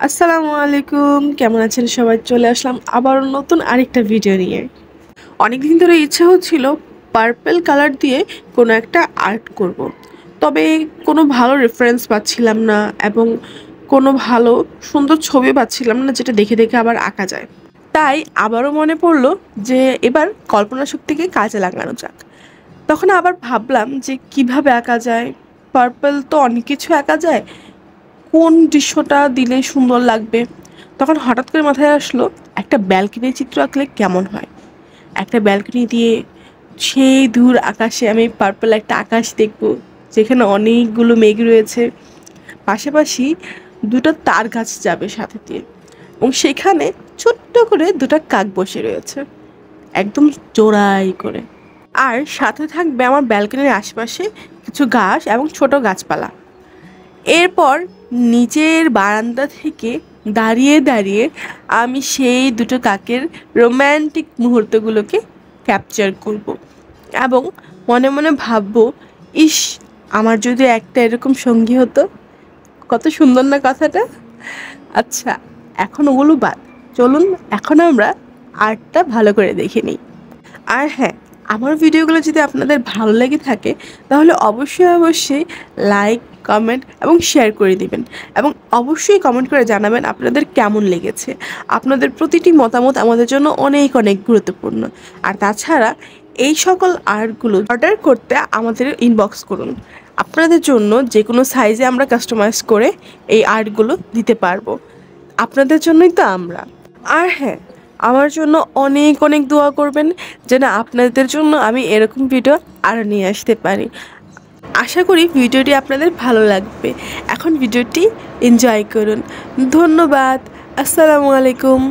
আসসালামু আলাইকুম, কেমন আছেন সবাই? চলে আসলাম আবার নতুন আরেকটা ভিডিও নিয়ে। অনেকদিন ধরে ইচ্ছা হচ্ছিল পার্পল কালার দিয়ে কোনো একটা আর্ট করব। তবে কোনো ভালো রেফারেন্স পাচ্ছিলাম না এবং কোনো ভালো সুন্দর ছবি পাচ্ছিলাম না যেটা দেখে দেখে আবার আঁকা যায়। তাই আবারও মনে পড়লো যে এবার কল্পনা শক্তিকে কাজে লাগানো যাক। তখন আবার ভাবলাম যে কিভাবে আঁকা যায়। পার্পল তো অনেক কিছু আঁকা যায়, কোন দৃশ্যটা দিলে সুন্দর লাগবে। তখন হঠাৎ করে মাথায় আসলো একটা ব্যালকনির চিত্র আঁকলে কেমন হয়। একটা ব্যালকনি দিয়ে সেই দূর আকাশে আমি পার্পল একটা আকাশ দেখব, যেখানে অনেকগুলো মেঘ রয়েছে, পাশাপাশি দুটো তার গাছ যাবে সাথে দিয়ে, এবং সেখানে ছোট্ট করে দুটো কাক বসে রয়েছে একদম জোড়াই করে। আর সাথে থাকবে আমার ব্যালকনির আশেপাশে কিছু ঘাস এবং ছোট গাছপালা। এরপর নিচের বারান্দা থেকে দাঁড়িয়ে দাঁড়িয়ে আমি সেই দুটো কাকের রোম্যান্টিক মুহূর্তগুলোকে ক্যাপচার করব এবং মনে মনে ভাববো, ইস, আমার যদি একটা এরকম সঙ্গী হতো, কত সুন্দর না কথাটা। আচ্ছা, এখন ওগুলো বাদ, চলুন এখন আমরা আর্টটা ভালো করে দেখে নিই। আর হ্যাঁ, আমার ভিডিওগুলো যদি আপনাদের ভালো লেগে থাকে তাহলে অবশ্যই লাইক, কমেন্ট এবং শেয়ার করে দিবেন, এবং অবশ্যই কমেন্ট করে জানাবেন আপনাদের কেমন লেগেছে। আপনাদের প্রতিটি মতামত আমাদের জন্য অনেক অনেক গুরুত্বপূর্ণ। আর তাছাড়া এই সকল আর্টগুলো অর্ডার করতে আমাদের ইনবক্স করুন। আপনাদের জন্য যে কোনো সাইজে আমরা কাস্টমাইজ করে এই আর্টগুলো দিতে পারবো। আপনাদের জন্যই তো আমরা। আর হ্যাঁ, আমার জন্য অনেক অনেক দোয়া করবেন যেন আপনাদের জন্য আমি এরকম ভিডিও আরও নিয়ে আসতে পারি। আশা করি ভিডিওটি আপনাদের ভালো লাগবে। এখন ভিডিওটি এনজয় করুন। ধন্যবাদ। আসসালামু আলাইকুম।